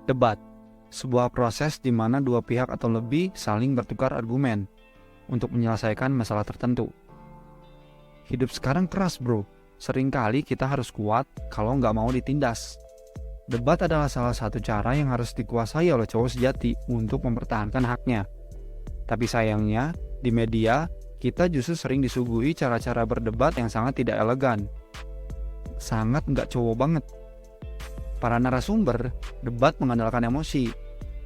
Debat, sebuah proses di mana dua pihak atau lebih saling bertukar argumen untuk menyelesaikan masalah tertentu. Hidup sekarang keras bro, seringkali kita harus kuat kalau nggak mau ditindas. Debat adalah salah satu cara yang harus dikuasai oleh cowok sejati untuk mempertahankan haknya. Tapi sayangnya, di media, kita justru sering disuguhi cara-cara berdebat yang sangat tidak elegan. Sangat nggak cowok banget. Para narasumber, debat mengandalkan emosi,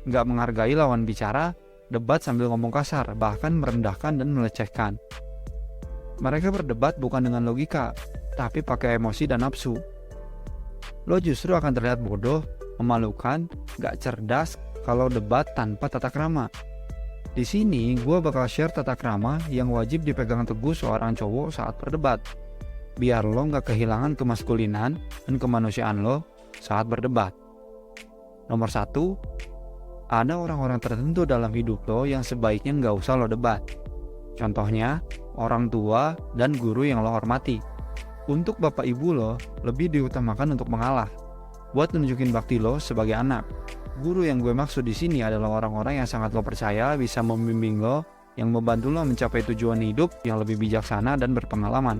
nggak menghargai lawan bicara, debat sambil ngomong kasar, bahkan merendahkan dan melecehkan. Mereka berdebat bukan dengan logika, tapi pakai emosi dan nafsu. Lo justru akan terlihat bodoh, memalukan, gak cerdas kalau debat tanpa tata krama. Di sini, gue bakal share tata krama yang wajib dipegang teguh seorang cowok saat berdebat, biar lo gak kehilangan kemaskulinan dan kemanusiaan lo saat berdebat. Nomor 1, ada orang-orang tertentu dalam hidup lo yang sebaiknya gak usah lo debat. Contohnya, orang tua dan guru yang lo hormati. Untuk bapak ibu lo, lebih diutamakan untuk mengalah, buat nunjukin bakti lo sebagai anak. Guru yang gue maksud di sini adalah orang-orang yang sangat lo percaya bisa membimbing lo, yang membantu lo mencapai tujuan hidup yang lebih bijaksana dan berpengalaman.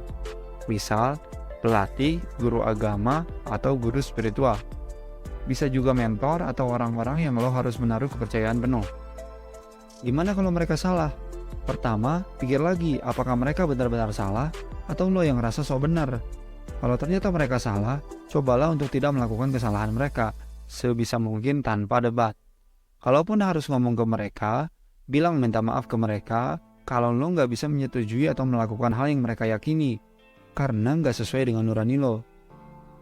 Misal, pelatih, guru agama, atau guru spiritual. Bisa juga mentor atau orang-orang yang lo harus menaruh kepercayaan penuh. Gimana kalau mereka salah? Pertama, pikir lagi apakah mereka benar-benar salah atau lo yang ngerasa so benar. Kalau ternyata mereka salah, cobalah untuk tidak melakukan kesalahan mereka sebisa mungkin tanpa debat. Kalaupun harus ngomong ke mereka, bilang minta maaf ke mereka kalau lo nggak bisa menyetujui atau melakukan hal yang mereka yakini karena nggak sesuai dengan nurani lo.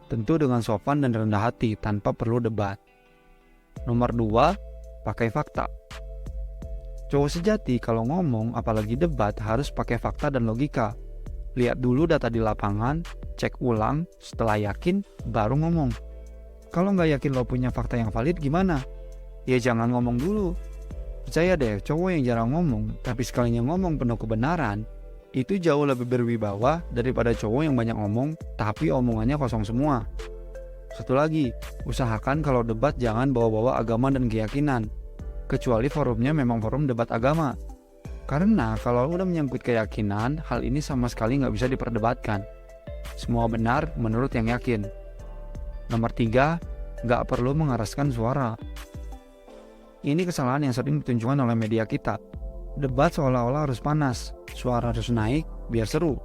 Tentu dengan sopan dan rendah hati tanpa perlu debat. Nomor 2, pakai fakta. Cowok sejati kalau ngomong apalagi debat harus pakai fakta dan logika. Lihat dulu data di lapangan, cek ulang, setelah yakin baru ngomong. Kalau nggak yakin lo punya fakta yang valid gimana? Ya jangan ngomong dulu. Percaya deh, cowok yang jarang ngomong tapi sekalinya ngomong penuh kebenaran, itu jauh lebih berwibawa daripada cowok yang banyak ngomong tapi omongannya kosong semua. Satu lagi, usahakan kalau debat jangan bawa-bawa agama dan keyakinan. Kecuali forumnya memang forum debat agama. Karena kalau udah menyangkut keyakinan, hal ini sama sekali nggak bisa diperdebatkan. Semua benar menurut yang yakin. Nomor 3, nggak perlu mengeraskan suara. Ini kesalahan yang sering ditunjukkan oleh media kita. Debat seolah-olah harus panas, suara harus naik biar seru.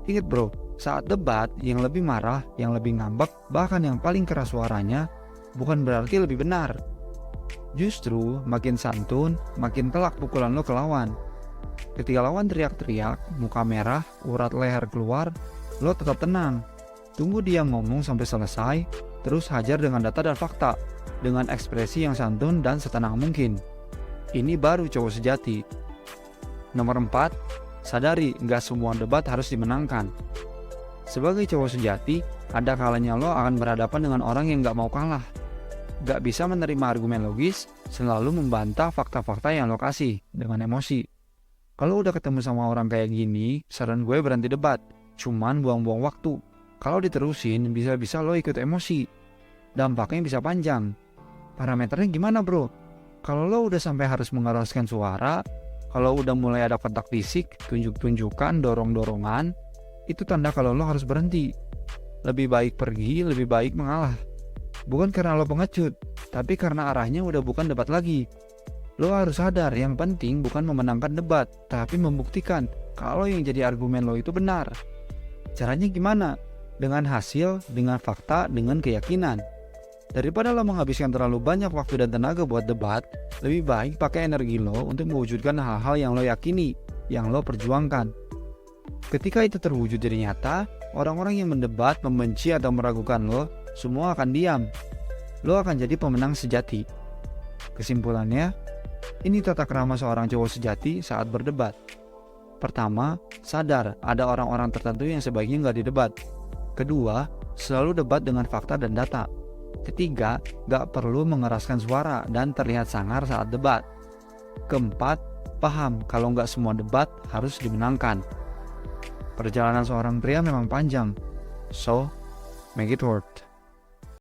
Ingat bro, saat debat yang lebih marah, yang lebih ngambek, bahkan yang paling keras suaranya, bukan berarti lebih benar. Justru makin santun, makin telak pukulan lo ke lawan. Ketika lawan teriak-teriak, muka merah, urat leher keluar, lo tetap tenang. Tunggu dia ngomong sampai selesai, terus hajar dengan data dan fakta, dengan ekspresi yang santun dan setenang mungkin. Ini baru cowok sejati. Nomor 4, sadari nggak semua debat harus dimenangkan. Sebagai cowok sejati, ada kalanya lo akan berhadapan dengan orang yang nggak mau kalah. Gak bisa menerima argumen logis, selalu membantah fakta-fakta yang lo kasih dengan emosi. Kalau udah ketemu sama orang kayak gini, saran gue berhenti debat, cuman buang-buang waktu. Kalau diterusin, bisa-bisa lo ikut emosi. Dampaknya bisa panjang. Parameternya gimana bro? Kalau lo udah sampai harus mengeraskan suara, kalau udah mulai ada kontak fisik, tunjuk-tunjukkan, dorong-dorongan, itu tanda kalau lo harus berhenti. Lebih baik pergi, lebih baik mengalah. Bukan karena lo pengecut, tapi karena arahnya udah bukan debat lagi. Lo harus sadar yang penting bukan memenangkan debat, tapi membuktikan kalau yang jadi argumen lo itu benar. Caranya gimana? Dengan hasil, dengan fakta, dengan keyakinan. Daripada lo menghabiskan terlalu banyak waktu dan tenaga buat debat, lebih baik pakai energi lo untuk mewujudkan hal-hal yang lo yakini, yang lo perjuangkan. Ketika itu terwujud jadi nyata, orang-orang yang mendebat, membenci atau meragukan lo, semua akan diam. Lo akan jadi pemenang sejati. Kesimpulannya, ini tata krama seorang cowok sejati saat berdebat. Pertama, sadar ada orang-orang tertentu yang sebaiknya nggak didebat. Kedua, selalu debat dengan fakta dan data. Ketiga, nggak perlu mengeraskan suara dan terlihat sangar saat debat. Keempat, paham kalau nggak semua debat harus dimenangkan. Perjalanan seorang pria memang panjang, so make it worth.